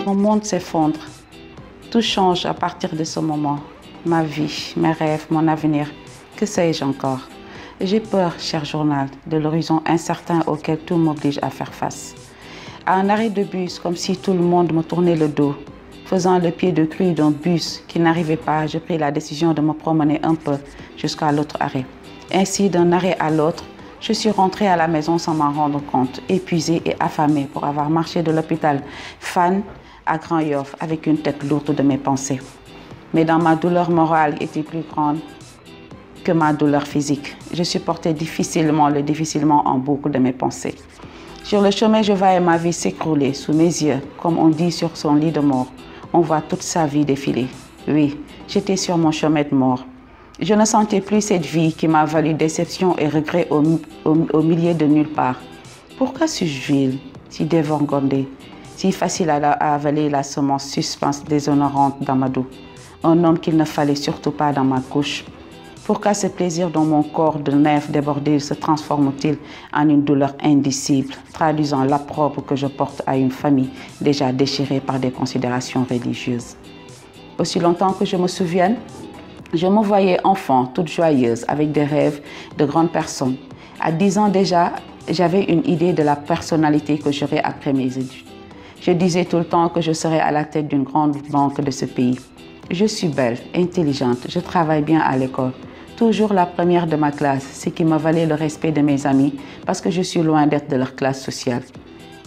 Mon monde s'effondre. Tout change à partir de ce moment. Ma vie, mes rêves, mon avenir. Que sais-je encore? J'ai peur, cher journal, de l'horizon incertain auquel tout m'oblige à faire face. À un arrêt de bus, comme si tout le monde me tournait le dos. Faisant le pied de grue d'un bus qui n'arrivait pas, j'ai pris la décision de me promener un peu jusqu'à l'autre arrêt. Ainsi, d'un arrêt à l'autre, je suis rentrée à la maison sans m'en rendre compte, épuisée et affamée pour avoir marché de l'hôpital Fann à Grand Yoff avec une tête lourde de mes pensées. Mais dans ma douleur morale était plus grande que ma douleur physique. Je supportais difficilement le difficilement en boucle de mes pensées. Sur le chemin, je voyais ma vie s'écrouler sous mes yeux, comme on dit sur son lit de mort. On voit toute sa vie défiler. Oui, j'étais sur mon chemin de mort. Je ne sentais plus cette vie qui m'a valu déception et regret au milieu de nulle part. Pourquoi suis-je vile, si dévergondée, si facile à avaler la semence suspense déshonorante d'Amadou, un homme qu'il ne fallait surtout pas dans ma couche? Pourquoi ce plaisir dans mon corps de nerfs débordés se transforme-t-il en une douleur indicible, traduisant l'opprobre que je porte à une famille déjà déchirée par des considérations religieuses? Aussi longtemps que je me souvienne, je me voyais enfant, toute joyeuse, avec des rêves de grande personne. À 10 ans déjà, j'avais une idée de la personnalité que j'aurais après mes études. Je disais tout le temps que je serais à la tête d'une grande banque de ce pays. Je suis belle, intelligente, je travaille bien à l'école. Toujours la première de ma classe, ce qui me valait le respect de mes amis parce que je suis loin d'être de leur classe sociale.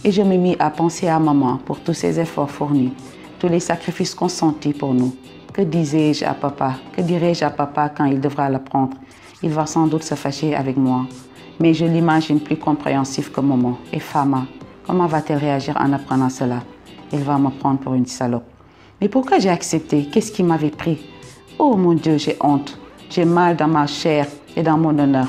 Et je me mis à penser à maman pour tous ses efforts fournis, tous les sacrifices consentis pour nous. Que disais-je à papa? Que dirais-je à papa quand il devra l'apprendre? Il va sans doute se fâcher avec moi. Mais je l'imagine plus compréhensif que maman. Et Fama, comment va-t-elle réagir en apprenant cela? Elle va me prendre pour une salope. Mais pourquoi j'ai accepté? Qu'est-ce qui m'avait pris? Oh mon Dieu, j'ai honte. J'ai mal dans ma chair et dans mon honneur.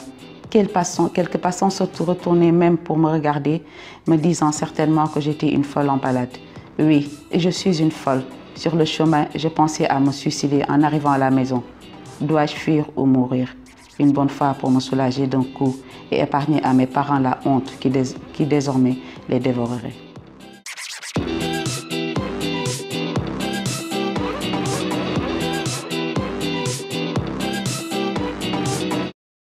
Quelques passants se retournaient même pour me regarder, me disant certainement que j'étais une folle en balade. Oui, je suis une folle. Sur le chemin, je pensais à me suicider en arrivant à la maison. Dois-je fuir ou mourir? Une bonne fois pour me soulager d'un coup et épargner à mes parents la honte qui désormais les dévorerait.